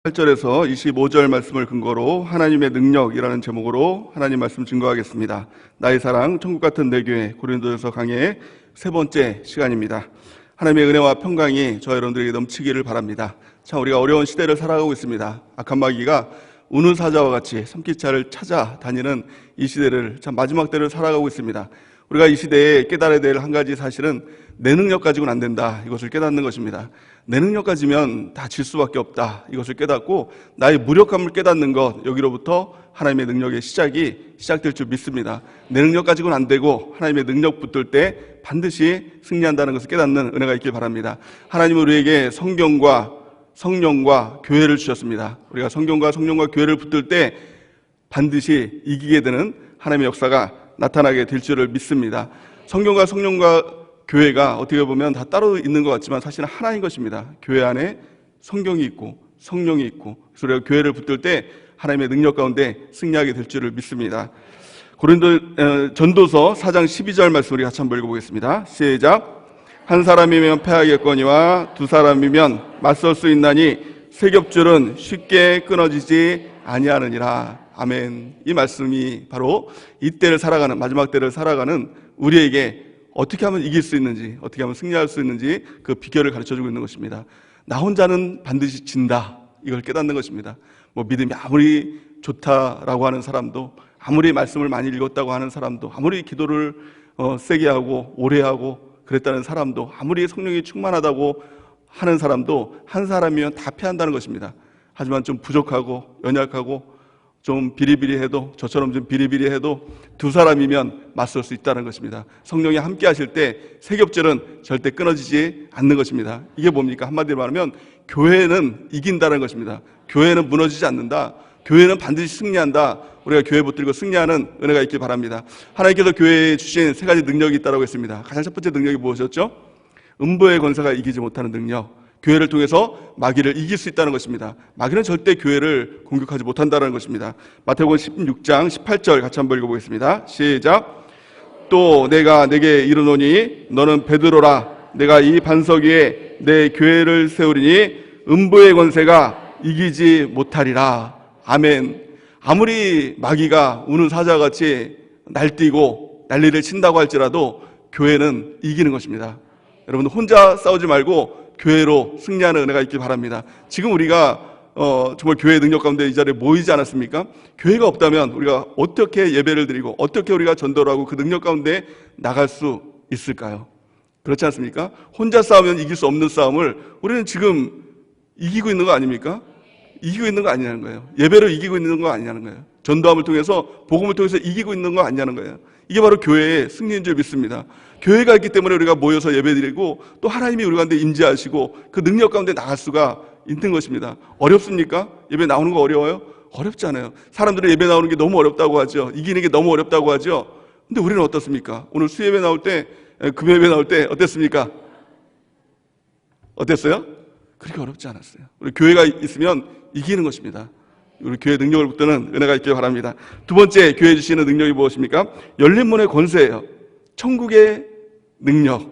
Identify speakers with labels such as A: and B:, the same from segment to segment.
A: 8절에서 25절 말씀을 근거로 하나님의 능력이라는 제목으로 하나님 말씀 증거하겠습니다. 나의 사랑, 천국 같은 내 교회, 고린도전서 강의 세 번째 시간입니다. 하나님의 은혜와 평강이 저와 여러분들에게 넘치기를 바랍니다. 참 우리가 어려운 시대를 살아가고 있습니다. 악한 마귀가 우는 사자와 같이 손기차를 찾아다니는 이 시대를, 참 마지막 때를 살아가고 있습니다. 우리가 이 시대에 깨달아야 될 한 가지 사실은 내 능력 가지고는 안 된다, 이것을 깨닫는 것입니다. 내 능력 가지면 다 질 수밖에 없다, 이것을 깨닫고 나의 무력함을 깨닫는 것, 여기로부터 하나님의 능력의 시작될 줄 믿습니다. 내 능력 가지고는 안 되고 하나님의 능력 붙들 때 반드시 승리한다는 것을 깨닫는 은혜가 있길 바랍니다. 하나님은 우리에게 성경과 성령과 교회를 주셨습니다. 우리가 성경과 성령과 교회를 붙들 때 반드시 이기게 되는 하나님의 역사가 나타나게 될 줄을 믿습니다. 성경과 성령과 교회가 어떻게 보면 다 따로 있는 것 같지만 사실은 하나인 것입니다. 교회 안에 성경이 있고 성령이 있고, 그래서 우리가 교회를 붙들 때 하나님의 능력 가운데 승리하게 될 줄을 믿습니다. 전도서 4장 12절 말씀 우리 같이 한번 읽어보겠습니다. 시작. 한 사람이면 패하겠거니와 두 사람이면 맞설 수 있나니 세 겹줄은 쉽게 끊어지지 아니하느니라. 아멘. 이 말씀이 바로 이 때를 살아가는, 마지막 때를 살아가는 우리에게 어떻게 하면 이길 수 있는지, 어떻게 하면 승리할 수 있는지 그 비결을 가르쳐주고 있는 것입니다. 나 혼자는 반드시 진다, 이걸 깨닫는 것입니다. 믿음이 아무리 좋다라고 하는 사람도, 아무리 말씀을 많이 읽었다고 하는 사람도, 아무리 기도를 세게 하고 오래 하고 그랬다는 사람도, 아무리 성령이 충만하다고 하는 사람도 한 사람이면 다 패한다는 것입니다. 하지만 좀 부족하고 연약하고 좀 비리비리해도, 저처럼 좀 비리비리해도 두 사람이면 맞설 수 있다는 것입니다. 성령이 함께 하실 때 세 겹줄은 절대 끊어지지 않는 것입니다. 이게 뭡니까? 한마디로 말하면 교회는 이긴다는 것입니다. 교회는 무너지지 않는다. 교회는 반드시 승리한다. 우리가 교회 붙들고 승리하는 은혜가 있길 바랍니다. 하나님께서 교회에 주신 세 가지 능력이 있다고 했습니다. 가장 첫 번째 능력이 무엇이었죠? 음부의 권세가 이기지 못하는 능력. 교회를 통해서 마귀를 이길 수 있다는 것입니다. 마귀는 절대 교회를 공격하지 못한다는 것입니다. 마태복음 16장 18절 같이 한번 읽어보겠습니다. 시작. 또 내가 내게 이르노니 너는 베드로라. 내가 이 반석 위에 내 교회를 세우리니 음부의 권세가 이기지 못하리라. 아멘. 아무리 마귀가 우는 사자같이 날뛰고 난리를 친다고 할지라도 교회는 이기는 것입니다. 여러분들 혼자 싸우지 말고 교회로 승리하는 은혜가 있길 바랍니다. 지금 우리가 정말 교회의 능력 가운데 이 자리에 모이지 않았습니까? 교회가 없다면 우리가 어떻게 예배를 드리고 어떻게 우리가 전도를 하고 그 능력 가운데 나갈 수 있을까요? 그렇지 않습니까? 혼자 싸우면 이길 수 없는 싸움을 우리는 지금 이기고 있는 거 아닙니까? 이기고 있는 거 아니냐는 거예요. 예배를 이기고 있는 거 아니냐는 거예요. 전도함을 통해서, 복음을 통해서 이기고 있는 거 아니냐는 거예요. 이게 바로 교회의 승리인 줄 믿습니다. 교회가 있기 때문에 우리가 모여서 예배드리고 또 하나님이 우리 가운데 임재하시고 그 능력 가운데 나갈 수가 있는 것입니다. 어렵습니까? 예배 나오는 거 어려워요? 어렵지 않아요. 사람들은 예배 나오는 게 너무 어렵다고 하죠. 이기는 게 너무 어렵다고 하죠. 근데 우리는 어떻습니까? 오늘 수예배 나올 때, 금요예배 나올 때 어땠습니까? 어땠어요? 그렇게 어렵지 않았어요. 우리 교회가 있으면 이기는 것입니다. 우리 교회 능력을 붙드는 은혜가 있길 바랍니다. 두 번째 교회에 주시는 능력이 무엇입니까? 열린 문의 권세예요. 천국의 능력,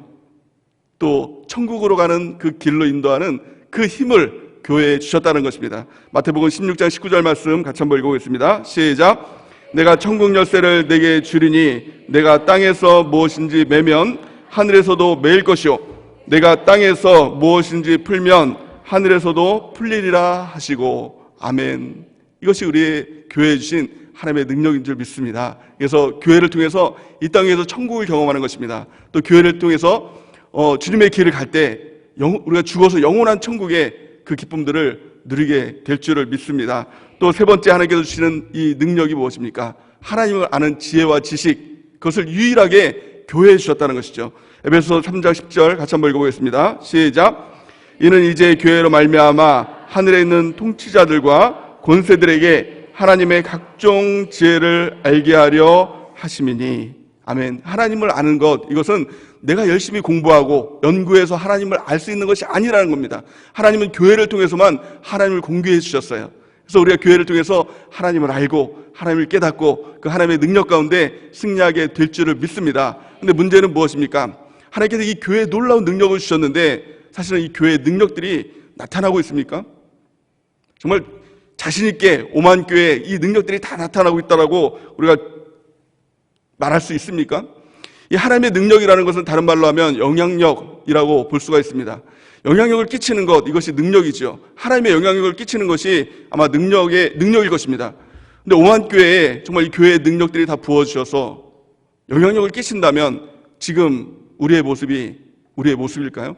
A: 또 천국으로 가는 그 길로 인도하는 그 힘을 교회에 주셨다는 것입니다. 마태복음 16장 19절 말씀 같이 한번 읽어보겠습니다. 시작. 내가 천국 열쇠를 내게 주리니 내가 땅에서 무엇인지 매면 하늘에서도 매일 것이요 내가 땅에서 무엇인지 풀면 하늘에서도 풀리리라 하시고. 아멘. 이것이 우리의 교회에 주신 하나님의 능력인 줄 믿습니다. 그래서 교회를 통해서 이 땅에서 천국을 경험하는 것입니다. 또 교회를 통해서 주님의 길을 갈 때 우리가 죽어서 영원한 천국의 그 기쁨들을 누리게 될 줄을 믿습니다. 또 세 번째 하나님께서 주시는 이 능력이 무엇입니까? 하나님을 아는 지혜와 지식, 그것을 유일하게 교회에 주셨다는 것이죠. 에베소서 3장 10절 같이 한번 읽어보겠습니다. 시작. 이는 이제 교회로 말미암아 하늘에 있는 통치자들과 권세들에게 하나님의 각종 지혜를 알게 하려 하심이니. 아멘. 하나님을 아는 것, 이것은 내가 열심히 공부하고 연구해서 하나님을 알 수 있는 것이 아니라는 겁니다. 하나님은 교회를 통해서만 하나님을 공개해 주셨어요. 그래서 우리가 교회를 통해서 하나님을 알고 하나님을 깨닫고 그 하나님의 능력 가운데 승리하게 될 줄을 믿습니다. 근데 문제는 무엇입니까? 하나님께서 이 교회에 놀라운 능력을 주셨는데 사실은 이 교회의 능력들이 나타나고 있습니까? 정말 자신 있게 오만교회에 이 능력들이 다 나타나고 있다라고 우리가 말할 수 있습니까? 이 하나님의 능력이라는 것은 다른 말로 하면 영향력이라고 볼 수가 있습니다. 영향력을 끼치는 것, 이것이 능력이죠. 하나님의 영향력을 끼치는 것이 아마 능력일 것입니다. 근데 오만교회에 정말 이 교회의 능력들이 다 부어주셔서 영향력을 끼친다면 지금 우리의 모습이 우리의 모습일까요?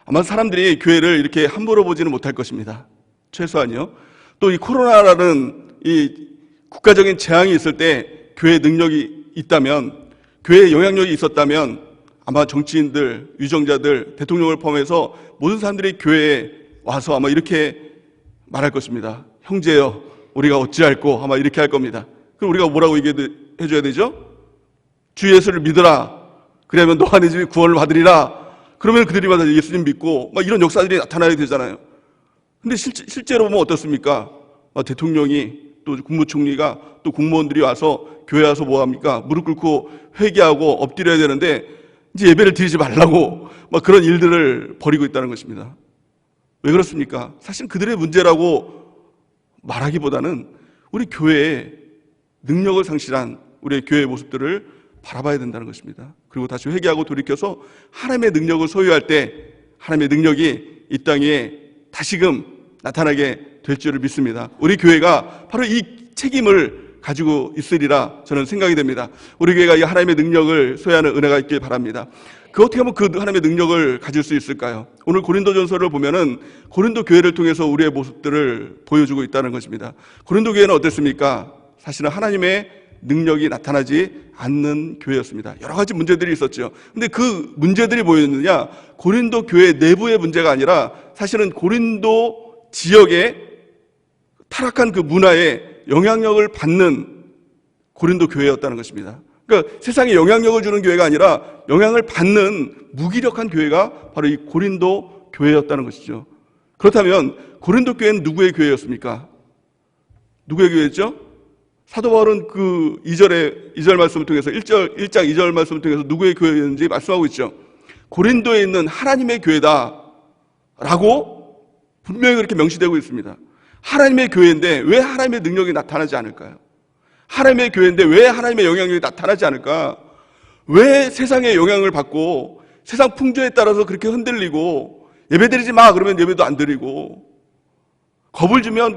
A: 아마 사람들이 교회를 이렇게 함부로 보지는 못할 것입니다. 최소한요. 또 이 코로나라는 이 국가적인 재앙이 있을 때 교회의 능력이 있다면, 교회의 영향력이 있었다면 아마 정치인들, 유정자들, 대통령을 포함해서 모든 사람들이 교회에 와서 아마 이렇게 말할 것입니다. 형제여, 우리가 어찌할꼬 아마 이렇게 할 겁니다. 그럼 우리가 뭐라고 얘기해줘야 되죠? 주 예수를 믿으라. 그러면 너와 네 집이 구원을 받으리라. 그러면 그들이마다 예수님 믿고 막 이런 역사들이 나타나야 되잖아요. 근데 실제로 보면 어떻습니까? 대통령이 또 국무총리가 또 공무원들이 와서 교회 와서 뭐 합니까? 무릎 꿇고 회개하고 엎드려야 되는데 이제 예배를 드리지 말라고 막 그런 일들을 벌이고 있다는 것입니다. 왜 그렇습니까? 사실 그들의 문제라고 말하기보다는 우리 교회의 능력을 상실한 우리의 교회의 모습들을 바라봐야 된다는 것입니다. 그리고 다시 회개하고 돌이켜서 하나님의 능력을 소유할 때 하나님의 능력이 이 땅에 다시금 나타나게 될 줄을 믿습니다. 우리 교회가 바로 이 책임을 가지고 있으리라 저는 생각이 됩니다. 우리 교회가 이 하나님의 능력을 소유하는 은혜가 있길 바랍니다. 어떻게 하면 그 하나님의 능력을 가질 수 있을까요? 오늘 고린도전서를 보면은 고린도 교회를 통해서 우리의 모습들을 보여주고 있다는 것입니다. 고린도 교회는 어땠습니까? 사실은 하나님의 능력이 나타나지 않는 교회였습니다. 여러 가지 문제들이 있었죠. 근데 그 문제들이 뭐였느냐? 고린도 교회 내부의 문제가 아니라 사실은 고린도 지역의 타락한 그 문화에 영향력을 받는 고린도 교회였다는 것입니다. 그러니까 세상에 영향력을 주는 교회가 아니라 영향을 받는 무기력한 교회가 바로 이 고린도 교회였다는 것이죠. 그렇다면 고린도 교회는 누구의 교회였습니까? 누구의 교회였죠? 사도 바울은 그 2절 말씀을 통해서 1장 2절 말씀을 통해서 누구의 교회였는지 말씀하고 있죠. 고린도에 있는 하나님의 교회다라고 분명히 그렇게 명시되고 있습니다. 하나님의 교회인데 왜 하나님의 능력이 나타나지 않을까요? 하나님의 교회인데 왜 하나님의 영향력이 나타나지 않을까? 왜 세상의 영향을 받고 세상 풍조에 따라서 그렇게 흔들리고 예배드리지 마 그러면 예배도 안 드리고 겁을 주면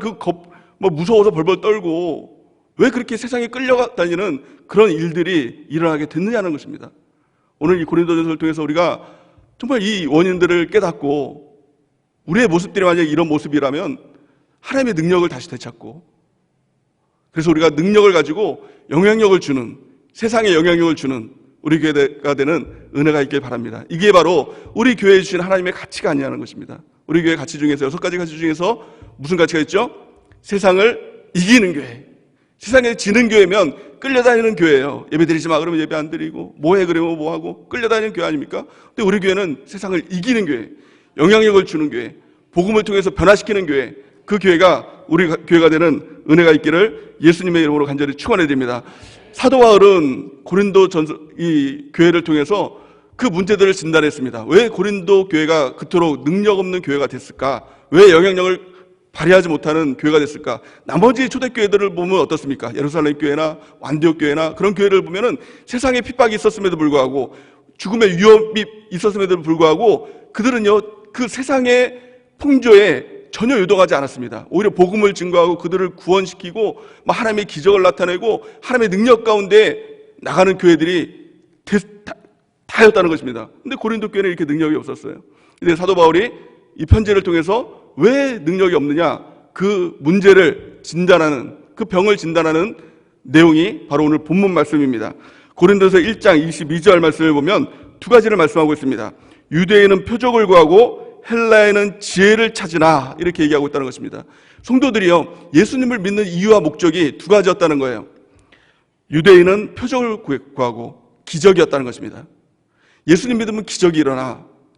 A: 무서워서 벌벌 떨고 왜 그렇게 세상에 끌려다니는 그런 일들이 일어나게 됐느냐는 것입니다. 오늘 이 고린도전서를 통해서 우리가 정말 이 원인들을 깨닫고 우리의 모습들이 만약 이런 모습이라면 하나님의 능력을 다시 되찾고 그래서 우리가 능력을 가지고 영향력을 주는 세상에 영향력을 주는 우리 교회가 되는 은혜가 있길 바랍니다. 이게 바로 우리 교회에 주신 하나님의 가치가 아니냐는 것입니다. 우리 교회 가치 중에서 6가지 가치 중에서 무슨 가치가 있죠? 세상을 이기는 교회. 세상에 지는 교회면 끌려다니는 교회예요. 예배드리지 마 그러면 예배 안 드리고 뭐해 그러면 뭐하고 끌려다니는 교회 아닙니까? 근데 우리 교회는 세상을 이기는 교회, 영향력을 주는 교회, 복음을 통해서 변화시키는 교회, 그 교회가 우리 교회가 되는 은혜가 있기를 예수님의 이름으로 간절히 축원해 드립니다. 사도 바울은 고린도 이 교회를 통해서 그 문제들을 진단했습니다. 왜 고린도 교회가 그토록 능력 없는 교회가 됐을까? 왜 영향력을 발휘하지 못하는 교회가 됐을까? 나머지 초대교회들을 보면 어떻습니까? 예루살렘 교회나 안디옥 교회나 그런 교회를 보면은 세상에 핍박이 있었음에도 불구하고 죽음의 위협이 있었음에도 불구하고 그들은요 그 세상의 풍조에 전혀 유동하지 않았습니다. 오히려 복음을 증거하고 그들을 구원시키고 하나님의 기적을 나타내고 하나님의 능력 가운데 나가는 교회들이 다였다는 것입니다. 근데 고린도 교회는 이렇게 능력이 없었어요. 근데 사도 바울이 이 편지를 통해서 왜 능력이 없느냐 그 문제를 진단하는 그 병을 진단하는 내용이 바로 오늘 본문 말씀입니다. 고린도서 1장 22절 말씀을 보면 두 가지를 말씀하고 있습니다. 유대인은 표적을 구하고 헬라에는 지혜를 찾으나 이렇게 얘기하고 있다는 것입니다. 성도들이요 예수님을 믿는 이유와 목적이 두 가지였다는 거예요. 유대인은 표적을 구하고 기적이었다는 것입니다. 예수님 믿으면 기적이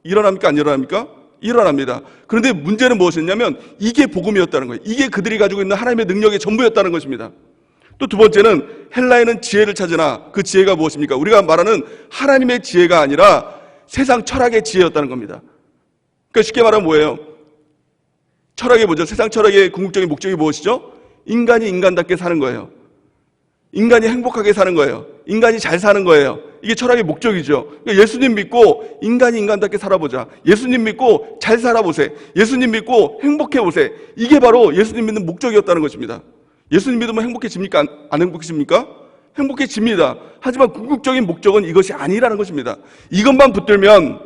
A: 일어납니까 안 일어납니까? 일어납니다. 그런데 문제는 무엇이었냐면 이게 복음이었다는 거예요. 이게 그들이 가지고 있는 하나님의 능력의 전부였다는 것입니다. 또 두 번째는 헬라에는 지혜를 찾으나 그 지혜가 무엇입니까? 우리가 말하는 하나님의 지혜가 아니라 세상 철학의 지혜였다는 겁니다. 그러니까 쉽게 말하면 뭐예요? 철학이 뭐죠? 세상 철학의 궁극적인 목적이 무엇이죠? 인간이 인간답게 사는 거예요. 인간이 행복하게 사는 거예요. 인간이 잘 사는 거예요. 이게 철학의 목적이죠. 그러니까 예수님 믿고 인간이 인간답게 살아보자. 예수님 믿고 잘 살아보세요. 예수님 믿고 행복해보세요. 이게 바로 예수님 믿는 목적이었다는 것입니다. 예수님 믿으면 행복해집니까? 안 행복해집니까? 행복해집니다. 하지만 궁극적인 목적은 이것이 아니라는 것입니다. 이것만 붙들면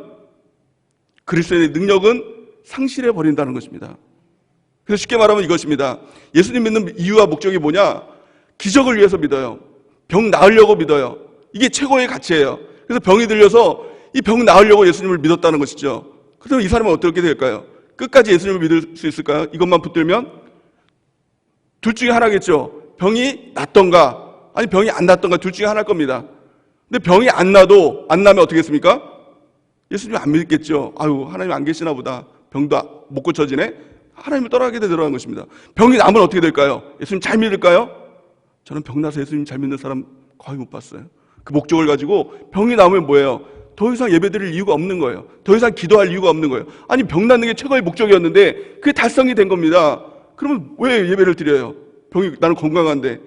A: 그리스도의 능력은 상실해버린다는 것입니다. 그래서 쉽게 말하면 이것입니다. 예수님 믿는 이유와 목적이 뭐냐? 기적을 위해서 믿어요. 병 나으려고 믿어요. 이게 최고의 가치예요. 그래서 병이 들려서 이 병 나으려고 예수님을 믿었다는 것이죠. 그래서 이 사람은 어떻게 될까요? 끝까지 예수님을 믿을 수 있을까요? 이것만 붙들면? 둘 중에 하나겠죠. 병이 낫던가 아니 병이 안 낫던가 둘 중에 하나일 겁니다. 근데 병이 안 나면 어떻게 했습니까? 예수님 안 믿겠죠. 아유, 하나님 안 계시나 보다. 병도 못 고쳐지네. 하나님을 떠나게 되더라는 것입니다. 병이 나면 어떻게 될까요? 예수님 잘 믿을까요? 저는 병 나서 예수님 잘 믿는 사람 거의 못 봤어요. 그 목적을 가지고 병이 나오면 뭐예요? 더 이상 예배드릴 이유가 없는 거예요. 더 이상 기도할 이유가 없는 거예요. 아니, 병 낫는 게 최고의 목적이었는데 그게 달성이 된 겁니다. 그러면 왜 예배를 드려요? 나는 건강한데.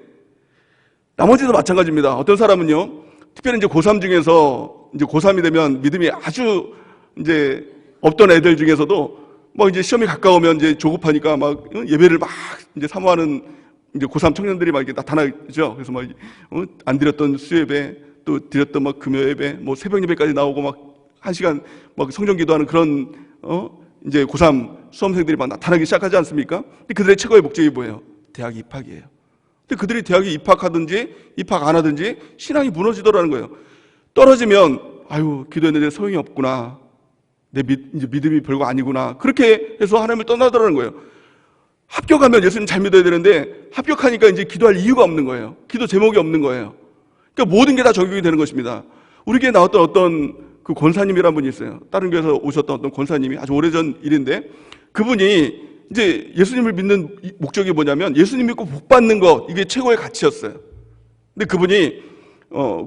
A: 나머지도 마찬가지입니다. 어떤 사람은요, 특별히 이제 고3 중에서 이제 고3이 되면 믿음이 아주 이제 없던 애들 중에서도 뭐 이제 시험이 가까우면 이제 조급하니까 막 예배를 막 이제 사모하는 이제 고3 청년들이 막 이렇게 나타나죠. 그래서 막 안 드렸던 수예배, 또 드렸던 막 금요예배, 뭐 새벽 예배까지 나오고 막 1시간 막 성전 기도하는 그런 이제 고3 수험생들이 막 나타나기 시작하지 않습니까? 근데 그들의 최고의 목적이 뭐예요? 대학 입학이에요. 근데 그들이 대학에 입학하든지 입학 안 하든지 신앙이 무너지더라는 거예요. 떨어지면 아유, 기도했는데 소용이 없구나. 이제 믿음이 별거 아니구나. 그렇게 해서 하나님을 떠나더라는 거예요. 합격하면 예수님 잘 믿어야 되는데 합격하니까 이제 기도할 이유가 없는 거예요. 기도 제목이 없는 거예요. 그러니까 모든 게 다 적용이 되는 것입니다. 우리 교회에 나왔던 어떤 그 권사님이란 분이 있어요. 다른 교회에서 오셨던 어떤 권사님이 아주 오래전 일인데 그분이 이제 예수님을 믿는 목적이 뭐냐면 예수님 믿고 복 받는 것, 이게 최고의 가치였어요. 근데 그분이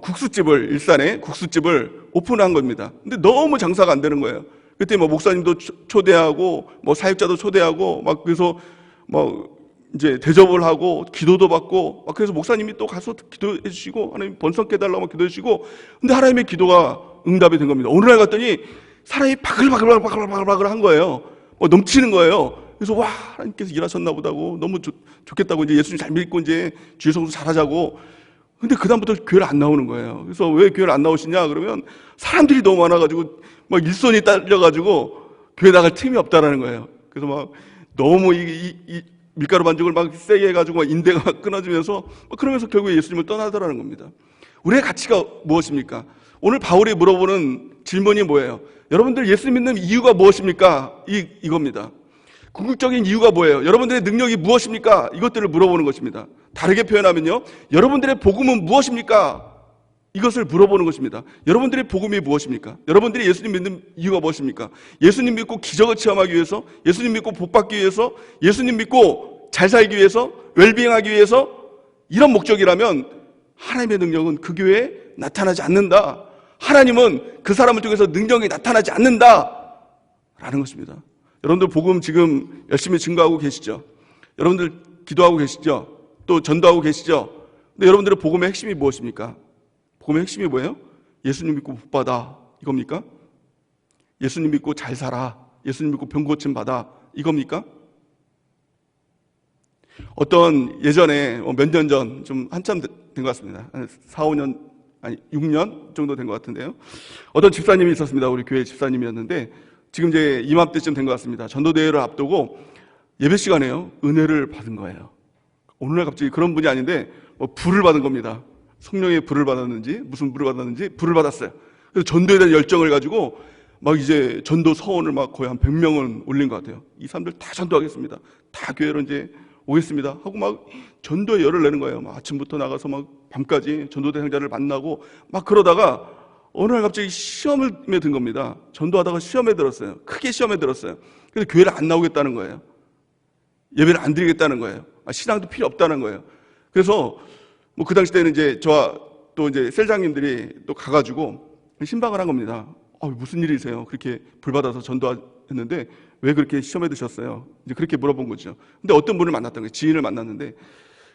A: 국수집을, 일산에 국수집을 오픈한 겁니다. 근데 너무 장사가 안 되는 거예요. 그때 뭐 목사님도 초대하고 뭐 사역자도 초대하고 막 그래서 뭐 이제 대접을 하고 기도도 받고 막 그래서 목사님이 또 가서 기도해 주시고 하나님 번성케 해달라고 기도해 주시고, 근데 하나님의 기도가 응답이 된 겁니다. 어느 날 갔더니 사람이 바글바글 한 거예요. 넘치는 거예요. 그래서 와, 하나님께서 일하셨나 보다고 너무 좋겠다고 이제 예수님 잘 믿고 이제 주일 성수 잘하자고. 근데 그다음부터 교회를 안 나오는 거예요. 그래서 왜 교회를 안 나오시냐 그러면 사람들이 너무 많아가지고 막 일손이 딸려가지고 교회 나갈 틈이 없다라는 거예요. 그래서 막 너무 이 밀가루 반죽을 막 세게 해가지고 막 인대가 끊어지면서 그러면서 결국에 예수님을 떠나더라는 겁니다. 우리의 가치가 무엇입니까? 오늘 바울이 물어보는 질문이 뭐예요? 여러분들 예수 믿는 이유가 무엇입니까? 이겁니다. 궁극적인 이유가 뭐예요? 여러분들의 능력이 무엇입니까? 이것들을 물어보는 것입니다. 다르게 표현하면요, 여러분들의 복음은 무엇입니까? 이것을 물어보는 것입니다. 여러분들의 복음이 무엇입니까? 여러분들이 예수님 믿는 이유가 무엇입니까? 예수님 믿고 기적을 체험하기 위해서, 예수님 믿고 복 받기 위해서, 예수님 믿고 잘 살기 위해서, 웰빙하기 위해서, 이런 목적이라면 하나님의 능력은 그 교회에 나타나지 않는다. 하나님은 그 사람을 통해서 능력이 나타나지 않는다 라는 것입니다. 여러분들 복음 지금 열심히 증거하고 계시죠? 여러분들 기도하고 계시죠? 또 전도하고 계시죠? 근데 여러분들의 복음의 핵심이 무엇입니까? 복음의 핵심이 뭐예요? 예수님 믿고 복 받아, 이겁니까? 예수님 믿고 잘 살아, 예수님 믿고 병 고침 받아, 이겁니까? 어떤 예전에 몇 년 전, 좀 한참 된 것 같습니다. 한 4, 5년, 아니 6년 정도 된 것 같은데요. 어떤 집사님이 있었습니다. 우리 교회 집사님이었는데 지금 이제 이맘때쯤 된 것 같습니다. 전도대회를 앞두고 예배 시간에요, 은혜를 받은 거예요. 오늘날 갑자기 그런 분이 아닌데 불을 받은 겁니다. 성령의 불을 받았는지 무슨 불을 받았는지 불을 받았어요. 그래서 전도에 대한 열정을 가지고 막 이제 전도 서원을 막 거의 한 100명은 올린 것 같아요. 이 사람들 다 전도하겠습니다. 다 교회로 이제 오겠습니다 하고 막 전도에 열을 내는 거예요. 막 아침부터 나가서 막 밤까지 전도 대상자를 만나고 막 그러다가 어느 날 갑자기 시험에 든 겁니다. 전도하다가 시험에 들었어요. 크게 시험에 들었어요. 그래서 교회를 안 나오겠다는 거예요. 예배를 안 드리겠다는 거예요. 신앙도 필요 없다는 거예요. 그래서 뭐 그 당시 때는 이제 저와 또 이제 셀장님들이 또 가가지고 신방을 한 겁니다. 무슨 일이세요? 그렇게 불 받아서 전도했는데 왜 그렇게 시험에 드셨어요? 이제 그렇게 물어본 거죠. 근데 어떤 분을 만났던 거예요. 지인을 만났는데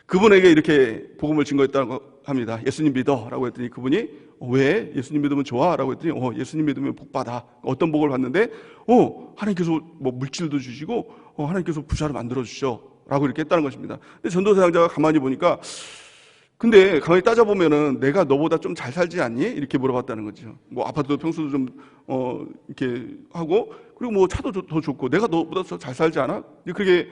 A: 그분에게 이렇게 복음을 증거했다고 합니다. 예수님 믿어 라고 했더니 그분이 왜? 예수님 믿으면 좋아? 라고 했더니 예수님 믿으면 복 받아. 어떤 복을 받는데 하나님께서 뭐 물질도 주시고 하나님께서 부자로 만들어 주셔 라고 이렇게 했다는 것입니다. 근데 전도 사역자가 가만히 보니까 근데 가만히 따져보면은 내가 너보다 좀 잘 살지 않니? 이렇게 물어봤다는 거죠. 뭐 아파트도 평수도 좀 이렇게 하고 그리고 뭐 차도 더 좋고 내가 너보다 더 잘 살지 않아? 그렇게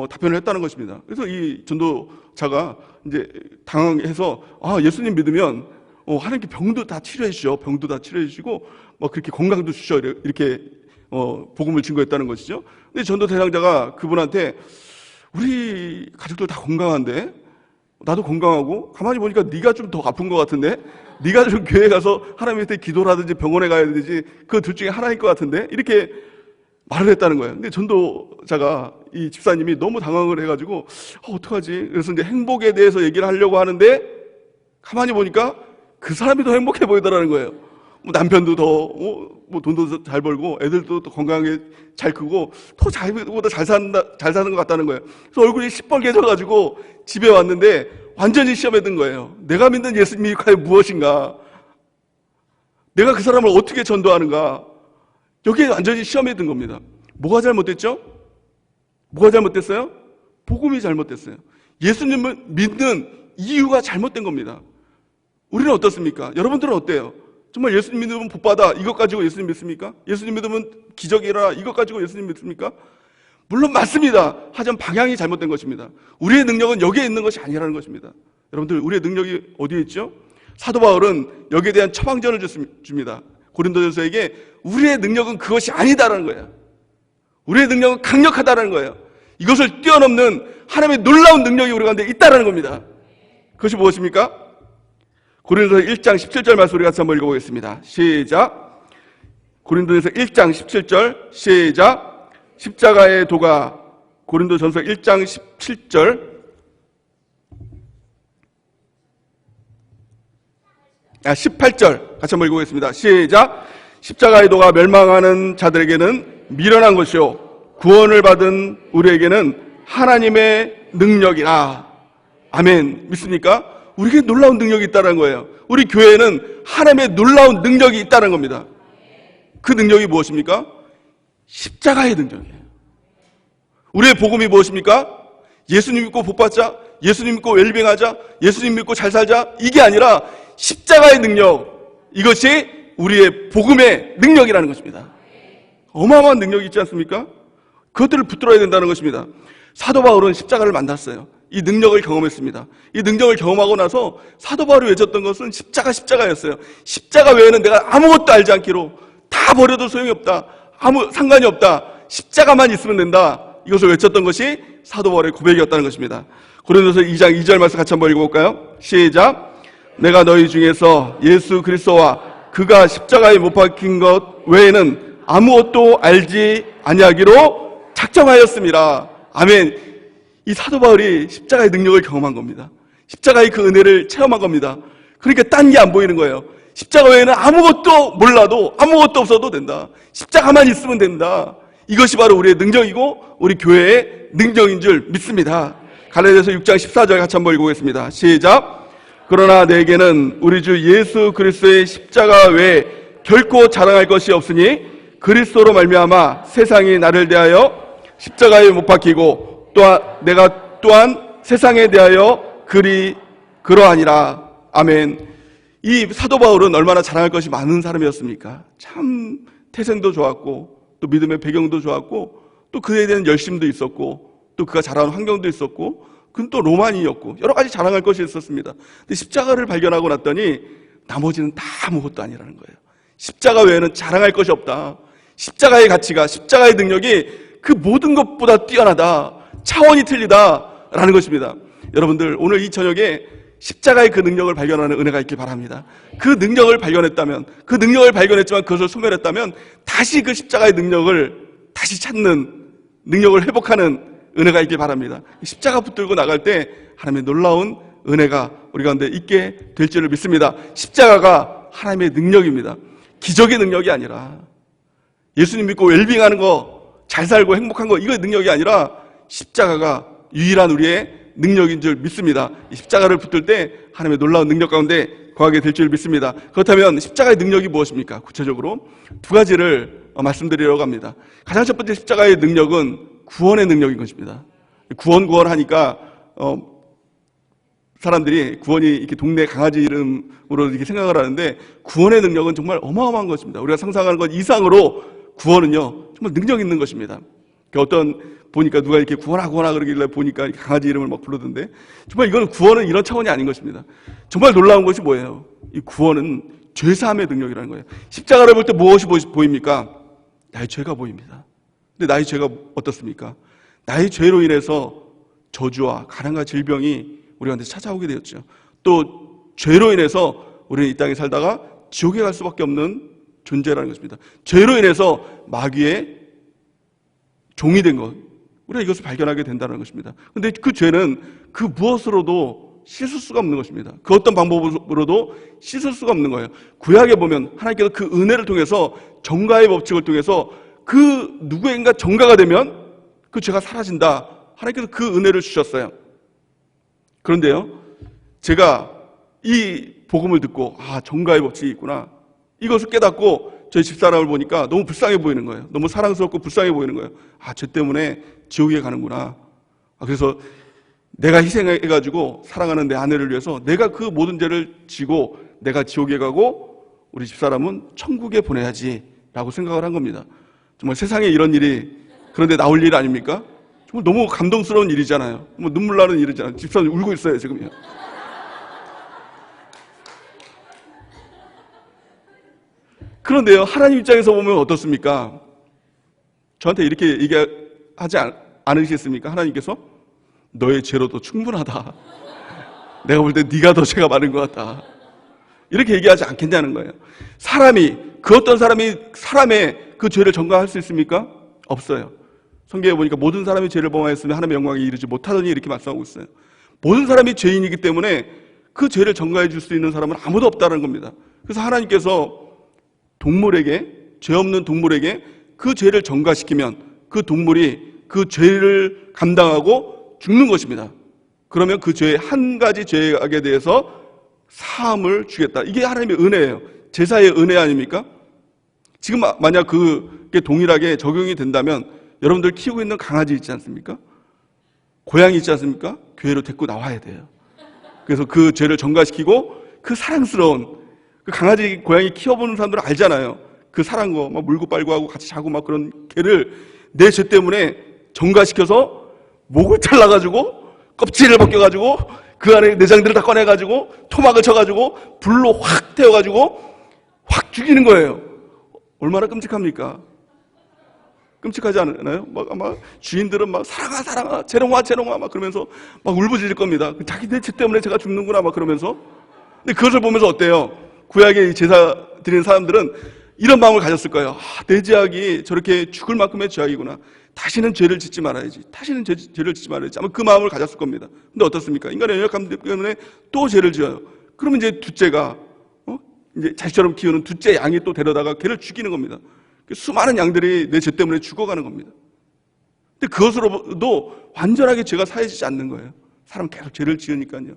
A: 답변을 했다는 것입니다. 그래서 이 전도자가 이제 당황해서 예수님 믿으면 하나님께 병도 다 치료해 주셔. 병도 다 치료해 주시고 뭐 그렇게 건강도 주셔. 이렇게 복음을 증거했다는 것이죠. 근데 전도 대상자가 그분한테 우리 가족들 다 건강한데 나도 건강하고 가만히 보니까 네가 좀 더 아픈 것 같은데 네가 좀 교회 가서 하나님한테 기도를 하든지 병원에 가야 되지 그 둘 중에 하나일 것 같은데 이렇게 말을 했다는 거예요. 근데 전도자가 이 집사님이 너무 당황을 해가지고 어떡하지? 그래서 이제 행복에 대해서 얘기를 하려고 하는데 가만히 보니까 그 사람이 더 행복해 보이더라는 거예요. 뭐 남편도 더 뭐 돈도 잘 벌고 애들도 더 건강하게 잘 크고 더 자기보다 잘 사는 것 같다는 거예요. 그래서 얼굴이 시뻘개져가지고 집에 왔는데 완전히 시험에 든 거예요. 내가 믿는 예수님이 과연 무엇인가? 내가 그 사람을 어떻게 전도하는가? 여기에 완전히 시험에 든 겁니다. 뭐가 잘못됐죠? 뭐가 잘못됐어요? 복음이 잘못됐어요. 예수님을 믿는 이유가 잘못된 겁니다. 우리는 어떻습니까? 여러분들은 어때요? 정말 예수님 믿으면 복받아 이것 가지고 예수님 믿습니까? 예수님 믿으면 기적이라 이것 가지고 예수님 믿습니까? 물론 맞습니다. 하지만 방향이 잘못된 것입니다. 우리의 능력은 여기에 있는 것이 아니라는 것입니다. 여러분들 우리의 능력이 어디에 있죠? 사도 바울은 여기에 대한 처방전을 줍니다. 고린도전서에게 우리의 능력은 그것이 아니다라는 거예요. 우리의 능력은 강력하다라는 거예요. 이것을 뛰어넘는 하나님의 놀라운 능력이 우리 가운데 있다라는 겁니다. 그것이 무엇입니까? 고린도서 1장 17절 말씀 우리 같이 한번 읽어보겠습니다. 시작. 고린도서 1장 17절 시작. 십자가의 도가 고린도전서 1장 17절 18절 같이 한번 읽어보겠습니다. 시작. 십자가의 도가 멸망하는 자들에게는 미련한 것이요 구원을 받은 우리에게는 하나님의 능력이라. 아멘. 믿습니까? 우리에게 놀라운 능력이 있다는 거예요. 우리 교회에는 하나님의 놀라운 능력이 있다는 겁니다. 그 능력이 무엇입니까? 십자가의 능력이에요. 우리의 복음이 무엇입니까? 예수님 믿고 복받자, 예수님 믿고 웰빙하자, 예수님 믿고 잘 살자, 이게 아니라 십자가의 능력, 이것이 우리의 복음의 능력이라는 것입니다. 어마어마한 능력이 있지 않습니까? 그것들을 붙들어야 된다는 것입니다. 사도 바울은 십자가를 만났어요. 이 능력을 경험했습니다. 이 능력을 경험하고 나서 사도 바울이 외쳤던 것은 십자가였어요. 십자가 외에는 내가 아무것도 알지 않기로 다 버려도 소용이 없다. 아무 상관이 없다. 십자가만 있으면 된다. 이것을 외쳤던 것이 사도 바울의 고백이었다는 것입니다. 고린도서 2장 2절 말씀 같이 한번 읽어볼까요? 시작. 내가 너희 중에서 예수 그리스도와 그가 십자가에 못 박힌 것 외에는 아무것도 알지 아니하기로 작정하였습니다. 아멘. 이 사도 바울이 십자가의 능력을 경험한 겁니다. 십자가의 그 은혜를 체험한 겁니다. 그러니까 딴 게 안 보이는 거예요. 십자가 외에는 아무것도 몰라도 아무것도 없어도 된다. 십자가만 있으면 된다. 이것이 바로 우리의 능력이고 우리 교회의 능력인 줄 믿습니다. 갈라디아서 6장 14절 같이 한번 읽어보겠습니다. 시작. 그러나 내게는 우리 주 예수 그리스도의 십자가 외에 결코 자랑할 것이 없으니 그리스도로 말미암아 세상이 나를 대하여 십자가에 못 박히고 또한 내가 또한 세상에 대하여 그러하니라. 아멘. 이 사도 바울은 얼마나 자랑할 것이 많은 사람이었습니까? 참 태생도 좋았고 또 믿음의 배경도 좋았고 또 그에 대한 열심도 있었고 또 그가 자라는 환경도 있었고 그는 또 로마니였고 여러 가지 자랑할 것이 있었습니다. 근데 십자가를 발견하고 났더니 나머지는 다 아무것도 아니라는 거예요. 십자가 외에는 자랑할 것이 없다. 십자가의 가치가, 십자가의 능력이 그 모든 것보다 뛰어나다. 차원이 틀리다라는 것입니다. 여러분들 오늘 이 저녁에 십자가의 그 능력을 발견하는 은혜가 있길 바랍니다. 그 능력을 발견했다면, 그 능력을 발견했지만 그것을 소멸했다면 다시 그 십자가의 능력을 다시 찾는, 능력을 회복하는 은혜가 있길 바랍니다. 십자가 붙들고 나갈 때 하나님의 놀라운 은혜가 우리 가운데 있게 될 줄을 믿습니다. 십자가가 하나님의 능력입니다. 기적의 능력이 아니라 예수님 믿고 웰빙하는 거 잘 살고 행복한 거, 이거 능력이 아니라 십자가가 유일한 우리의 능력인 줄 믿습니다. 이 십자가를 붙들 때 하나님의 놀라운 능력 가운데 거하게 될 줄 믿습니다. 그렇다면 십자가의 능력이 무엇입니까? 구체적으로 두 가지를 말씀드리려고 합니다. 가장 첫 번째 십자가의 능력은 구원의 능력인 것입니다. 구원 하니까 사람들이 구원이 이렇게 동네 강아지 이름으로 이렇게 생각을 하는데, 구원의 능력은 정말 어마어마한 것입니다. 우리가 상상하는 것 이상으로 구원은요 정말 능력 있는 것입니다. 어떤 보니까 누가 이렇게 구원아 그러길래 보니까 강아지 이름을 막 부르던데, 정말 이거는 구원은 이런 차원이 아닌 것입니다. 정말 놀라운 것이 뭐예요? 이 구원은 죄사함의 능력이라는 거예요. 십자가를 볼 때 무엇이 보입니까? 나의 죄가 보입니다. 근데 나의 죄가 어떻습니까? 나의 죄로 인해서 저주와 가난과 질병이 우리한테 찾아오게 되었죠. 또 죄로 인해서 우리는 이 땅에 살다가 지옥에 갈 수밖에 없는 존재라는 것입니다. 죄로 인해서 마귀의 종이 된 것, 우리가 이것을 발견하게 된다는 것입니다. 그런데 그 죄는 그 무엇으로도 씻을 수가 없는 것입니다. 그 어떤 방법으로도 씻을 수가 없는 거예요. 구약에 보면 하나님께서 그 은혜를 통해서, 정가의 법칙을 통해서 그 누구인가 정가가 되면 그 죄가 사라진다. 하나님께서 그 은혜를 주셨어요. 그런데요, 제가 이 복음을 듣고 정가의 법칙이 있구나, 이것을 깨닫고 저희 집사람을 보니까 너무 불쌍해 보이는 거예요. 너무 사랑스럽고 불쌍해 보이는 거예요. 죄 때문에 지옥에 가는구나. 그래서 내가 희생해가지고 사랑하는 내 아내를 위해서 내가 그 모든 죄를 지고 내가 지옥에 가고 우리 집사람은 천국에 보내야지 라고 생각을 한 겁니다. 정말 세상에 이런 일이 그런데 나올 일 아닙니까? 정말 너무 감동스러운 일이잖아요. 눈물 나는 일이잖아요. 집사람이 울고 있어요 지금요. 그런데요, 하나님 입장에서 보면 어떻습니까? 저한테 이렇게 얘기하지 않으시겠습니까? 하나님께서 너의 죄로도 충분하다. 내가 볼 때 네가 더 죄가 많은 것 같다. 이렇게 얘기하지 않겠냐는 거예요. 그 어떤 사람이 사람의 그 죄를 전가할 수 있습니까? 없어요. 성경에 보니까 모든 사람이 죄를 범하였으면 하나님의 영광에 이르지 못하더니 이렇게 말씀하고 있어요. 모든 사람이 죄인이기 때문에 그 죄를 전가해 줄 수 있는 사람은 아무도 없다는 겁니다. 그래서 하나님께서 죄 없는 동물에게 그 죄를 전가시키면 그 동물이 그 죄를 감당하고 죽는 것입니다. 그러면 그 죄의 한 가지 죄악에 대해서 사함을 주겠다. 이게 하나님의 은혜예요. 제사의 은혜 아닙니까? 지금 만약 그게 동일하게 적용이 된다면 여러분들 키우고 있는 강아지 있지 않습니까? 고양이 있지 않습니까? 교회로 데리고 나와야 돼요. 그래서 그 죄를 전가시키고 그 사랑스러운 그 강아지, 고양이 키워보는 사람들은 알잖아요. 그 사랑거 막 물고 빨고 하고 같이 자고 막 그런 개를 내 죄 때문에 전가시켜서 목을 잘라가지고 껍질을 벗겨가지고 그 안에 내장들을 다 꺼내가지고 토막을 쳐가지고 불로 확 태워가지고 확 죽이는 거예요. 얼마나 끔찍합니까? 끔찍하지 않나요? 막 주인들은 막 사랑아 재롱아 막 그러면서 막 울부짖을 겁니다. 자기 내 죄 때문에 제가 죽는구나 막 그러면서. 근데 그것을 보면서 어때요? 구약의 제사 드리는 사람들은 이런 마음을 가졌을 거예요. 내 죄악이 저렇게 죽을 만큼의 죄악이구나. 다시는 죄를 짓지 말아야지. 아마 그 마음을 가졌을 겁니다. 근데 어떻습니까? 인간의 연약함 때문에 또 죄를 지어요. 그러면 이제 둘째가 이제 자식처럼 키우는 둘째 양이 또 데려다가 걔를 죽이는 겁니다. 수많은 양들이 내 죄 때문에 죽어가는 겁니다. 근데 그것으로도 완전하게 죄가 사해지지 않는 거예요. 사람 계속 죄를 지으니까요.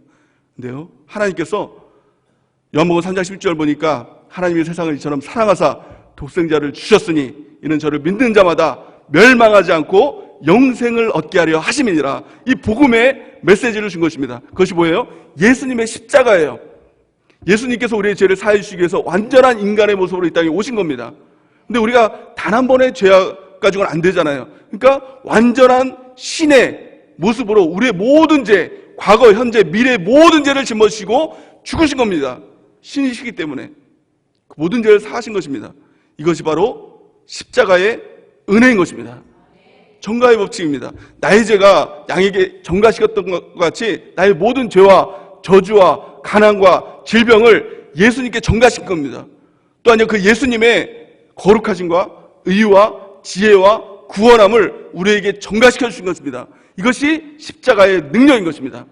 A: 근데요, 하나님께서 요한복음 3장 10절 보니까 하나님이 세상을 이처럼 사랑하사 독생자를 주셨으니 이는 저를 믿는 자마다 멸망하지 않고 영생을 얻게 하려 하심이니라. 이 복음의 메시지를 준 것입니다. 그것이 뭐예요? 예수님의 십자가예요. 예수님께서 우리의 죄를 사해 주시기 위해서 완전한 인간의 모습으로 이 땅에 오신 겁니다. 근데 우리가 단 한 번의 죄악 가지고는 안 되잖아요. 그러니까 완전한 신의 모습으로 우리의 모든 죄, 과거, 현재, 미래의 모든 죄를 짊어지시고 죽으신 겁니다. 신이시기 때문에 그 모든 죄를 사하신 것입니다. 이것이 바로 십자가의 은혜인 것입니다. 정가의 법칙입니다. 나의 죄가 양에게 정가시켰던 것 같이 나의 모든 죄와 저주와 가난과 질병을 예수님께 정가시킨 겁니다. 또한 그 예수님의 거룩하심과 의와 지혜와 구원함을 우리에게 정가시켜 주신 것입니다. 이것이 십자가의 능력인 것입니다.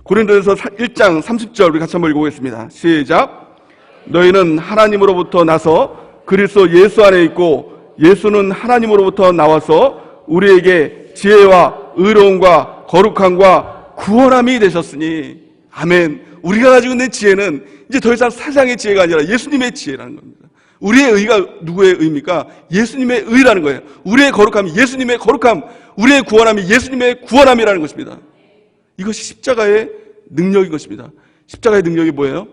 A: 고린도전서 1장 30절 우리 같이 한번 읽어보겠습니다. 시작. 너희는 하나님으로부터 나서 그리스도 예수 안에 있고 예수는 하나님으로부터 나와서 우리에게 지혜와 의로움과 거룩함과 구원함이 되셨으니. 아멘. 우리가 가지고 있는 지혜는 이제 더 이상 세상의 지혜가 아니라 예수님의 지혜라는 겁니다. 우리의 의가 누구의 의입니까? 예수님의 의라는 거예요. 우리의 거룩함이 예수님의 거룩함, 우리의 구원함이 예수님의 구원함이라는 것입니다. 이것이 십자가의 능력인 것입니다. 십자가의 능력이 뭐예요?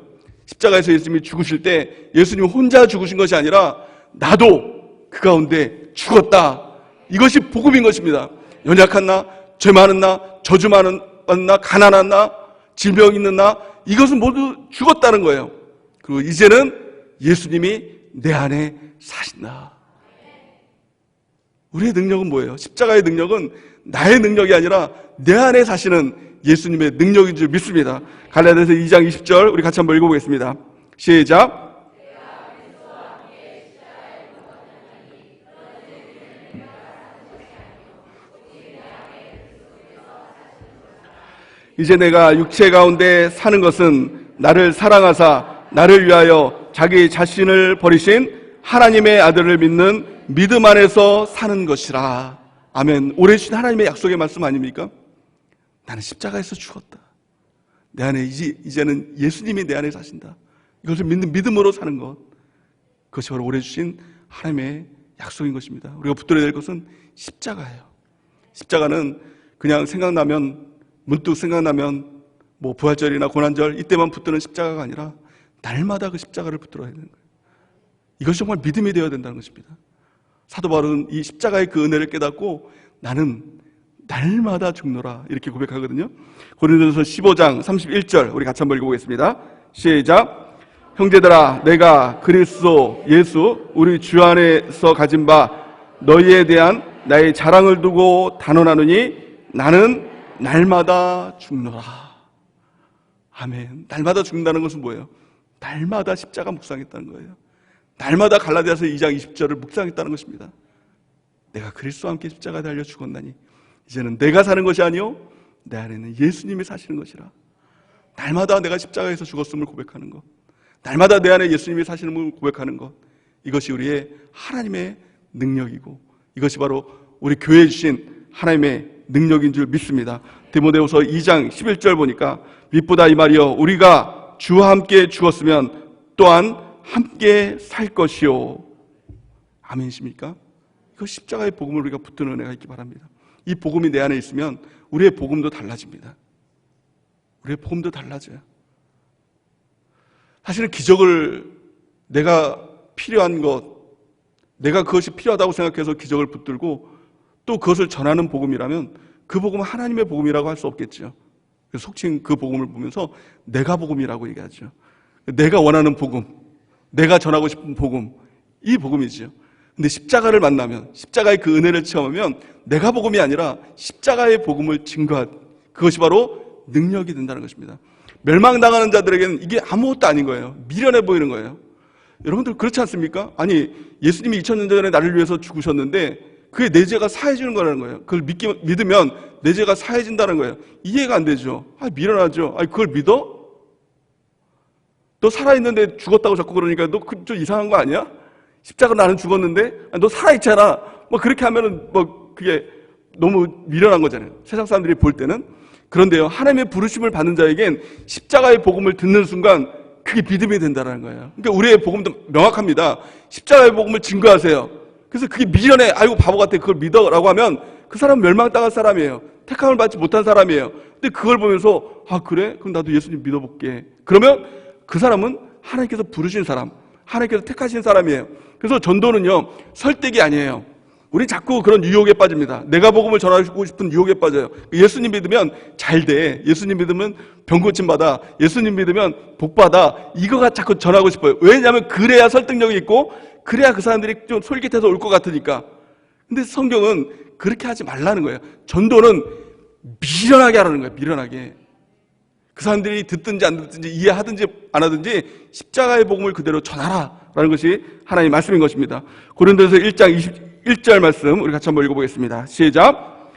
A: 십자가에서 예수님이 죽으실 때 예수님 혼자 죽으신 것이 아니라 나도 그 가운데 죽었다. 이것이 복음인 것입니다. 연약한 나, 죄 많은 나, 저주 많은 나, 가난한 나, 질병 있는 나, 이것은 모두 죽었다는 거예요. 그리고 이제는 예수님이 내 안에 사신다. 우리의 능력은 뭐예요? 십자가의 능력은 나의 능력이 아니라 내 안에 사시는 예수님의 능력인 줄 믿습니다. 갈라디아서 2장 20절 우리 같이 한번 읽어보겠습니다. 시작. 이제 내가 육체 가운데 사는 것은 나를 사랑하사 나를 위하여 자기 자신을 버리신 하나님의 아들을 믿는 믿음 안에서 사는 것이라. 아멘. 오래 주신 하나님의 약속의 말씀 아닙니까? 나는 십자가에서 죽었다. 내 안에 이제는 예수님이 내 안에 사신다. 이것을 믿는 믿음으로 사는 것, 그것이 바로 오래 주신 하나님의 약속인 것입니다. 우리가 붙들어야 될 것은 십자가예요. 십자가는 그냥 문득 생각나면 뭐 부활절이나 고난절 이때만 붙드는 십자가가 아니라 날마다 그 십자가를 붙들어야 되는 거예요. 이것이 정말 믿음이 되어야 된다는 것입니다. 사도 바울은 이 십자가의 그 은혜를 깨닫고 나는 날마다 죽노라 이렇게 고백하거든요. 고린도전서 15장 31절 우리 같이 한번 읽어보겠습니다. 시작. 형제들아, 내가 그리스도 예수 우리 주 안에서 가진 바 너희에 대한 나의 자랑을 두고 단언하노니 나는 날마다 죽노라. 아멘. 날마다 죽는다는 것은 뭐예요? 날마다 십자가 묵상했다는 거예요. 날마다 갈라디아서 2장 20절을 묵상했다는 것입니다. 내가 그리스도와 함께 십자가에 달려 죽었나니 이제는 내가 사는 것이 아니요 내 안에는 예수님이 사시는 것이라. 날마다 내가 십자가에서 죽었음을 고백하는 것, 날마다 내 안에 예수님이 사시는 걸 고백하는 것, 이것이 우리의 하나님의 능력이고 이것이 바로 우리 교회에 주신 하나님의 능력인 줄 믿습니다. 디모데후서 2장 11절 보니까 밑보다 이 말이요 우리가 주와 함께 죽었으면 또한 함께 살 것이요. 아멘이십니까? 이거 십자가의 복음을 우리가 붙드는 은혜가 있기 바랍니다. 이 복음이 내 안에 있으면 우리의 복음도 달라집니다. 우리의 복음도 달라져요. 사실은 기적을 내가 필요한 것, 내가 그것이 필요하다고 생각해서 기적을 붙들고 또 그것을 전하는 복음이라면 그 복음은 하나님의 복음이라고 할 수 없겠죠. 그래서 속칭 그 복음을 보면서 내가 복음이라고 얘기하죠. 내가 원하는 복음, 내가 전하고 싶은 복음, 이 복음이죠. 근데 십자가를 만나면, 십자가의 그 은혜를 체험하면 내가 복음이 아니라 십자가의 복음을 증거한, 그것이 바로 능력이 된다는 것입니다. 멸망당하는 자들에게는 이게 아무것도 아닌 거예요. 미련해 보이는 거예요. 여러분들 그렇지 않습니까? 아니, 예수님이 2000년 전에 나를 위해서 죽으셨는데 그게 내 죄가 사해지는 거라는 거예요. 그걸 믿으면 내 죄가 사해진다는 거예요. 이해가 안 되죠. 미련하죠. 그걸 믿어? 너 살아있는데 죽었다고 자꾸 그러니까 너 좀 이상한 거 아니야? 십자가 나는 죽었는데 너 살아있잖아. 그렇게 하면은 그게 너무 미련한 거잖아요. 세상 사람들이 볼 때는. 그런데요, 하나님의 부르심을 받는 자에겐 십자가의 복음을 듣는 순간 그게 믿음이 된다는 거예요. 그러니까 우리의 복음도 명확합니다. 십자가의 복음을 증거하세요. 그래서 그게 미련해, 아이고 바보 같아, 그걸 믿어라고 하면 그 사람은 멸망당한 사람이에요. 택함을 받지 못한 사람이에요. 근데 그걸 보면서 그래? 그럼 나도 예수님 믿어볼게. 그러면 그 사람은 하나님께서 부르신 사람, 하나님께서 택하신 사람이에요. 그래서 전도는요, 설득이 아니에요. 우리 자꾸 그런 유혹에 빠집니다. 내가 복음을 전하고 싶은 유혹에 빠져요. 예수님 믿으면 잘 돼. 예수님 믿으면 병 고침 받아. 예수님 믿으면 복 받아. 이거가 자꾸 전하고 싶어요. 왜냐하면 그래야 설득력이 있고 그래야 그 사람들이 좀 솔깃해서 올 것 같으니까. 근데 성경은 그렇게 하지 말라는 거예요. 전도는 미련하게 하라는 거예요. 미련하게. 그 사람들이 듣든지 안 듣든지 이해하든지 안 하든지 십자가의 복음을 그대로 전하라라는 것이 하나님의 말씀인 것입니다. 고린도서 1장 21절 말씀 우리 같이 한번 읽어보겠습니다. 시작.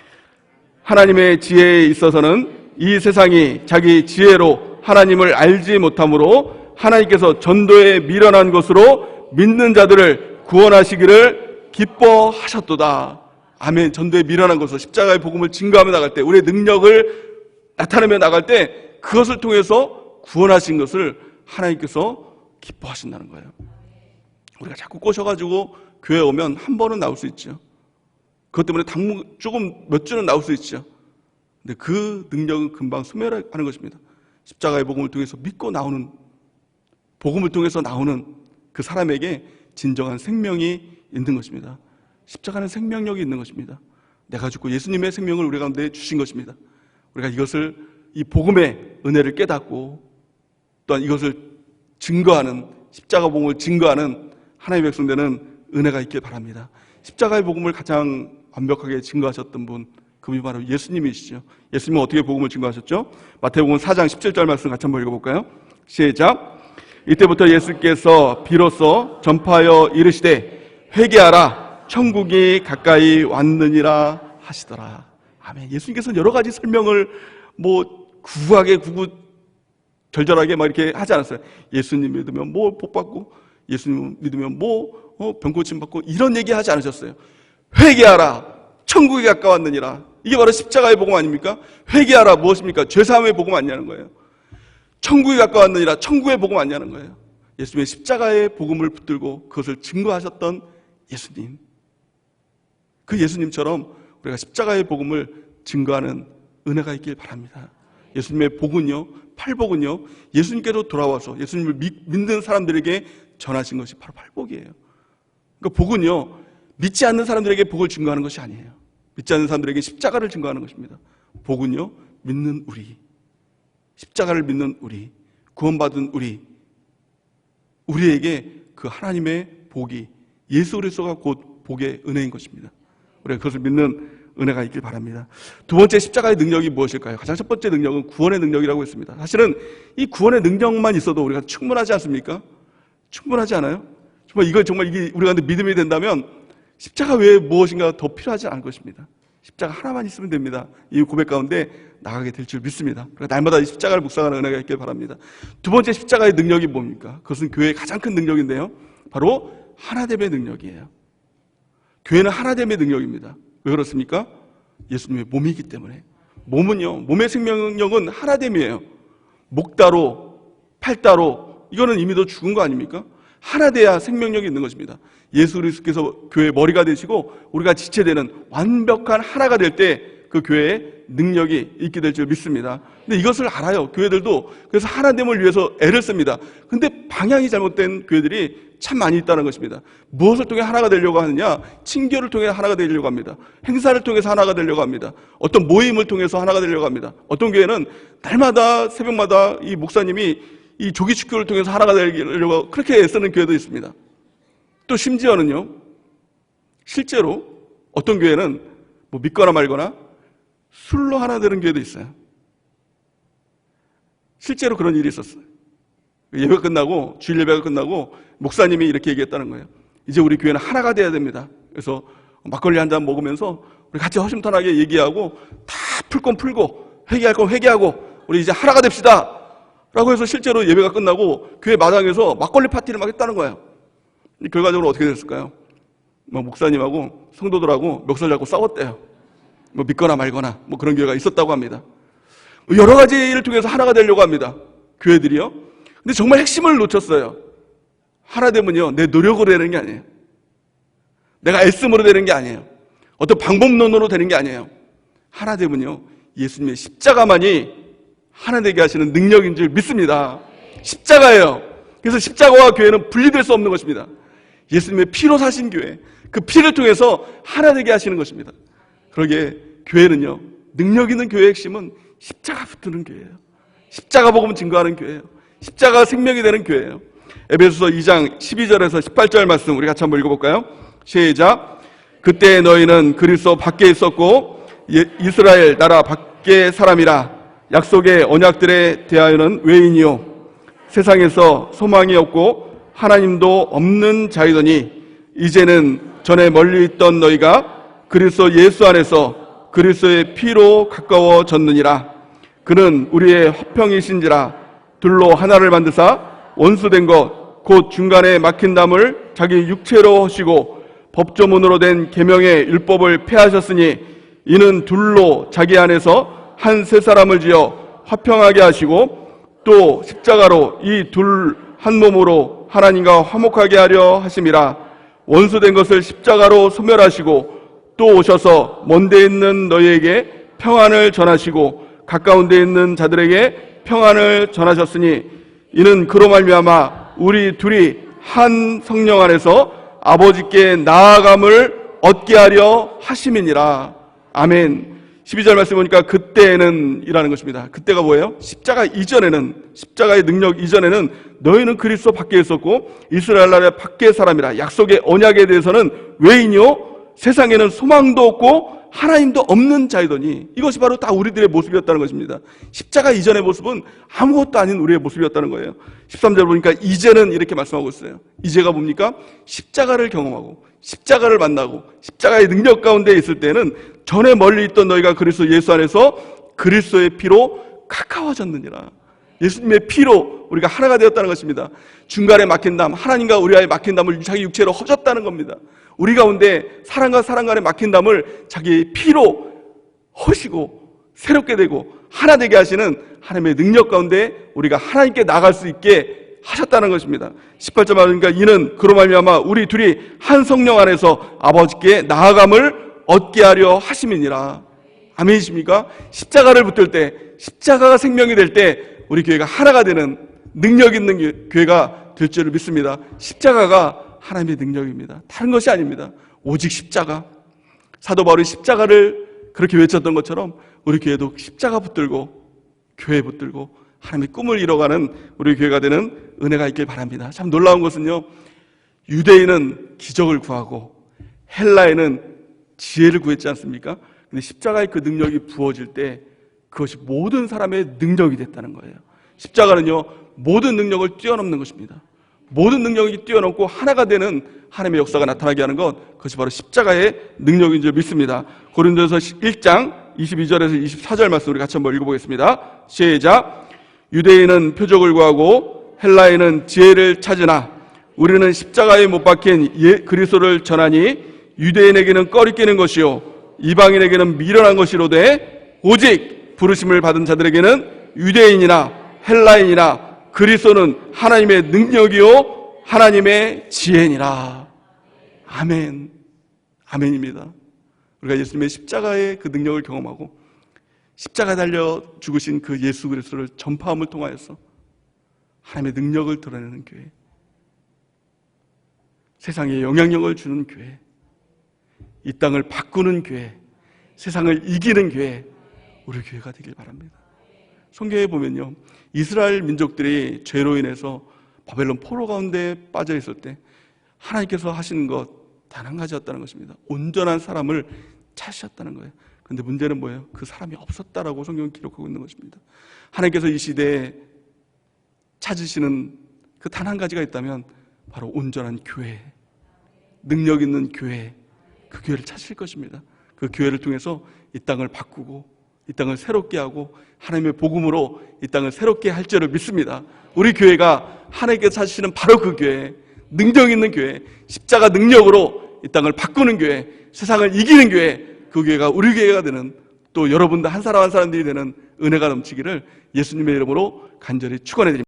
A: 하나님의 지혜에 있어서는 이 세상이 자기 지혜로 하나님을 알지 못하므로 하나님께서 전도에 미련한 것으로 믿는 자들을 구원하시기를 기뻐하셨도다. 아멘. 전도에 미련한 것을 십자가의 복음을 증거하며 나갈 때, 우리의 능력을 나타내며 나갈 때 그것을 통해서 구원하신 것을 하나님께서 기뻐하신다는 거예요. 우리가 자꾸 꼬셔가지고 교회 오면 한 번은 나올 수 있죠. 그것 때문에 조금 몇 주는 나올 수 있죠. 근데 그 능력은 금방 소멸하는 것입니다. 십자가의 복음을 통해서 믿고 나오는, 복음을 통해서 나오는 그 사람에게 진정한 생명이 있는 것입니다. 십자가는 생명력이 있는 것입니다. 내가 죽고 예수님의 생명을 우리 가운데 주신 것입니다. 우리가 이것을, 이 복음의 은혜를 깨닫고 또한 이것을 증거하는, 십자가 복음을 증거하는 하나님의 백성되는 은혜가 있길 바랍니다. 십자가의 복음을 가장 완벽하게 증거하셨던 분, 그분이 바로 예수님이시죠. 예수님은 어떻게 복음을 증거하셨죠? 마태복음 4장 17절 말씀 같이 한번 읽어볼까요? 시작. 이때부터 예수께서 비로소 전파하여 이르시되 회개하라, 천국이 가까이 왔느니라 하시더라. 아멘. 예수님께서는 여러 가지 설명을 구구하게, 절절하게 이렇게 하지 않았어요. 예수님 믿으면 복 받고, 예수님 믿으면 병 고침 받고, 이런 얘기 하지 않으셨어요. 회개하라, 천국이 가까웠느니라. 이게 바로 십자가의 복음 아닙니까? 회개하라, 무엇입니까? 죄사함의 복음 아니냐는 거예요. 천국이 가까웠느니라, 천국의 복음 아니냐는 거예요. 예수님의 십자가의 복음을 붙들고 그것을 증거하셨던 예수님. 그 예수님처럼 우리가 십자가의 복음을 증거하는 은혜가 있길 바랍니다. 예수님의 복은요, 팔복은요, 예수님께로 돌아와서 예수님을 믿는 사람들에게 전하신 것이 바로 팔복이에요. 그러니까 복은요, 믿지 않는 사람들에게 복을 증거하는 것이 아니에요. 믿지 않는 사람들에게 십자가를 증거하는 것입니다. 복은요, 믿는 우리, 십자가를 믿는 우리, 구원받은 우리에게 그 하나님의 복이, 예수 그리스도가 곧 복의 은혜인 것입니다. 우리가 그것을 믿는 은혜가 있길 바랍니다. 두 번째 십자가의 능력이 무엇일까요? 가장 첫 번째 능력은 구원의 능력이라고 했습니다. 사실은 이 구원의 능력만 있어도 우리가 충분하지 않습니까? 충분하지 않아요? 정말 이게 우리가 믿음이 된다면 십자가 외에 무엇인가 더 필요하지 않을 것입니다. 십자가 하나만 있으면 됩니다. 이 고백 가운데 나가게 될 줄 믿습니다. 그러니까 날마다 이 십자가를 묵상하는 은혜가 있길 바랍니다. 두 번째 십자가의 능력이 뭡니까? 그것은 교회의 가장 큰 능력인데요, 바로 하나됨의 능력이에요. 교회는 하나됨의 능력입니다. 왜 그렇습니까? 예수님의 몸이기 때문에. 몸의 생명력은 하나됨이에요. 목 따로, 팔 따로, 이거는 이미 더 죽은 거 아닙니까? 하나 돼야 생명력이 있는 것입니다. 예수 그리스도께서 교회의 머리가 되시고 우리가 지체되는 완벽한 하나가 될 때 그 교회에 능력이 있게 될 줄 믿습니다. 근데 이것을 알아요. 교회들도. 그래서 하나됨을 위해서 애를 씁니다. 근데 방향이 잘못된 교회들이 참 많이 있다는 것입니다. 무엇을 통해 하나가 되려고 하느냐? 친교를 통해 하나가 되려고 합니다. 행사를 통해서 하나가 되려고 합니다. 어떤 모임을 통해서 하나가 되려고 합니다. 어떤 교회는 날마다 새벽마다 이 목사님이 이 조기 축교를 통해서 하나가 되려고 그렇게 애쓰는 교회도 있습니다. 또 심지어는요, 실제로 어떤 교회는 믿거나 말거나 술로 하나 되는 교회도 있어요. 실제로 그런 일이 있었어요. 예배가 끝나고, 주일 예배가 끝나고 목사님이 이렇게 얘기했다는 거예요. 이제 우리 교회는 하나가 돼야 됩니다. 그래서 막걸리 한 잔 먹으면서 우리 같이 허심탄회하게 얘기하고 다 풀 건 풀고 회개할 건 회개하고 우리 이제 하나가 됩시다 라고 해서 실제로 예배가 끝나고 교회 마당에서 막걸리 파티를 막 했다는 거예요. 결과적으로 어떻게 됐을까요? 목사님하고 성도들하고 멱살 잡고 싸웠대요. 믿거나 말거나 그런 교회가 있었다고 합니다. 여러 가지 일을 통해서 하나가 되려고 합니다. 교회들이요. 근데 정말 핵심을 놓쳤어요. 하나 되면요, 내 노력으로 되는 게 아니에요. 내가 애씀으로 되는 게 아니에요. 어떤 방법론으로 되는 게 아니에요. 하나 되면요, 예수님의 십자가만이 하나 되게 하시는 능력인 줄 믿습니다. 십자가예요. 그래서 십자가와 교회는 분리될 수 없는 것입니다. 예수님의 피로 사신 교회, 그 피를 통해서 하나 되게 하시는 것입니다. 그러기에 교회는요, 능력 있는 교회의 핵심은 십자가 붙드는 교회예요. 십자가 복음 증거하는 교회예요. 십자가 생명이 되는 교회예요. 에베소서 2장 12절에서 18절 말씀 우리 같이 한번 읽어볼까요? 시작. 그때 너희는 그리스도 밖에 있었고 이스라엘 나라 밖의 사람이라. 약속의 언약들에 대하여는 외인이요 세상에서 소망이 없고 하나님도 없는 자이더니 이제는 전에 멀리 있던 너희가 그리스도 예수 안에서 그리스도의 피로 가까워졌느니라. 그는 우리의 화평이신지라. 둘로 하나를 만드사 원수된 것 곧 중간에 막힌 담을 자기 육체로 하시고 법조문으로 된 계명의 율법을 폐하셨으니 이는 둘로 자기 안에서 한 세 사람을 지어 화평하게 하시고 또 십자가로 이 둘 한 몸으로 하나님과 화목하게 하려 하심이라. 원수된 것을 십자가로 소멸하시고 또 오셔서 먼데 있는 너희에게 평안을 전하시고 가까운 데 있는 자들에게 평안을 전하셨으니 이는 그로 말미암아 우리 둘이 한 성령 안에서 아버지께 나아감을 얻게 하려 하심이니라. 아멘. 12절 말씀 보니까 그때는 이라는 것입니다. 그때가 뭐예요? 십자가 이전에는, 십자가의 능력 이전에는 너희는 그리스도 밖에 있었고 이스라엘 나라의 밖의 사람이라. 약속의 언약에 대해서는 외인이요 세상에는 소망도 없고 하나님도 없는 자이더니. 이것이 바로 다 우리들의 모습이었다는 것입니다. 십자가 이전의 모습은 아무것도 아닌 우리의 모습이었다는 거예요. 13절 보니까 이제는 이렇게 말씀하고 있어요. 이제가 뭡니까? 십자가를 경험하고 십자가를 만나고 십자가의 능력 가운데 있을 때는 전에 멀리 있던 너희가 그리스도 예수 안에서 그리스도의 피로 가까워졌느니라. 예수님의 피로 우리가 하나가 되었다는 것입니다. 중간에 막힌 담, 하나님과 우리와의 막힌 담을 자기 육체로 허셨다는 겁니다. 우리 가운데 사람과 사람 간에 막힌 담을 자기의 피로 허시고 새롭게 되고 하나 되게 하시는 하나님의 능력 가운데 우리가 하나님께 나갈 수 있게 하셨다는 것입니다. 18절 말하니까 이는 그로 말미암아 우리 둘이 한 성령 안에서 아버지께 나아감을 얻게 하려 하심이니라. 아멘이십니까? 십자가를 붙들 때, 십자가가 생명이 될 때 우리 교회가 하나가 되는 능력 있는 교회가 될 줄을 믿습니다. 십자가가 하나님의 능력입니다. 다른 것이 아닙니다. 오직 십자가. 사도 바울이 십자가를 그렇게 외쳤던 것처럼 우리 교회도 십자가 붙들고 교회 붙들고 하나님의 꿈을 이뤄가는 우리 교회가 되는 은혜가 있길 바랍니다. 참 놀라운 것은요, 유대인은 기적을 구하고 헬라인은 지혜를 구했지 않습니까? 근데 십자가의 그 능력이 부어질 때 그것이 모든 사람의 능력이 됐다는 거예요. 십자가는요, 모든 능력을 뛰어넘는 것입니다. 모든 능력이 뛰어넘고 하나가 되는 하나님의 역사가 나타나게 하는 것, 그것이 바로 십자가의 능력인 줄 믿습니다. 고린도서 1장 22절에서 24절 말씀 우리 같이 한번 읽어보겠습니다. 시작. 유대인은 표적을 구하고 헬라인은 지혜를 찾으나 우리는 십자가에 못 박힌 그리스도를 전하니 유대인에게는 꺼리끼는 것이요 이방인에게는 미련한 것이로되 오직 부르심을 받은 자들에게는 유대인이나 헬라인이나 그리스도는 하나님의 능력이요 하나님의 지혜니라. 아멘. 아멘입니다. 우리가 예수님의 십자가의 그 능력을 경험하고 십자가에 달려 죽으신 그 예수 그리스도를 전파함을 통하여서 하나님의 능력을 드러내는 교회, 세상에 영향력을 주는 교회, 이 땅을 바꾸는 교회, 세상을 이기는 교회, 우리 교회가 되길 바랍니다. 성경에 보면요, 이스라엘 민족들이 죄로 인해서 바벨론 포로 가운데 빠져 있을 때 하나님께서 하시는 것 단 한 가지였다는 것입니다. 온전한 사람을 찾으셨다는 거예요. 근데 문제는 뭐예요? 그 사람이 없었다라고 성경은 기록하고 있는 것입니다. 하나님께서 이 시대에 찾으시는 그 단 한 가지가 있다면 바로 온전한 교회, 능력 있는 교회, 그 교회를 찾으실 것입니다. 그 교회를 통해서 이 땅을 바꾸고 이 땅을 새롭게 하고 하나님의 복음으로 이 땅을 새롭게 할 줄을 믿습니다. 우리 교회가 하나님께서 찾으시는 바로 그 교회, 능력 있는 교회, 십자가 능력으로 이 땅을 바꾸는 교회, 세상을 이기는 교회, 그 교회가 우리 교회가 되는, 또 여러분들 한 사람 한 사람들이 되는 은혜가 넘치기를 예수님의 이름으로 간절히 축원해 드립니다.